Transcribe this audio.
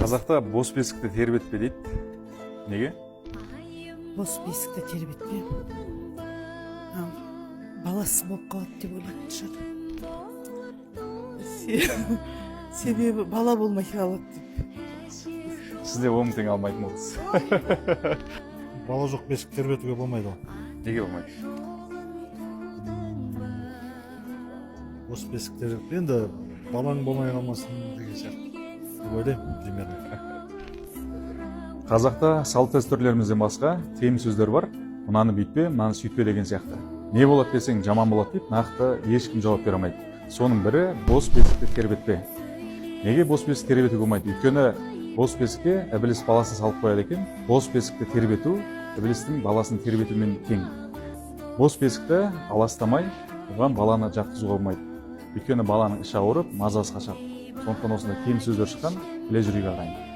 Қазақта бос бесікті тербетпе дейді. Неге? Бос бесікті тербетпе. Баласы болып қалады деп ойлайтын шығар. Себебі бала болмай қалады деп. Сізде 10 тең алмайтын болдыңыз. Бала жоқ бесік тербетуге болмайды ғой. Неге болмайды? Бос бесік тербетпе енді балаң болмай қалмасын деген сияқты деп ойлаймын примерно. Қазақта салт дәстүрлерімізден басқа тыйым сөздер бар. Мынаны бүйтпе, мынаны сөйтпе деген сияқты. Не болады десең жаман болады деп нақты ешкім жауап бере алмайды. Соның бірі бос бесікті тербетпе. Неге бос бесік тербетуге болмайды? Өйткені бос бесікке ібіліс баласын салып қояды екен. Бос бесікті тербету ібілістің баласын тербетумен тең. Бос бесікті аластамай, оған баланы жатқызуға болмайды. Өйткені баланың іші ауырып, мазасы қашады. Сондықтан осындай тыйым сөздер шыққан, біле жүрейік ағайын.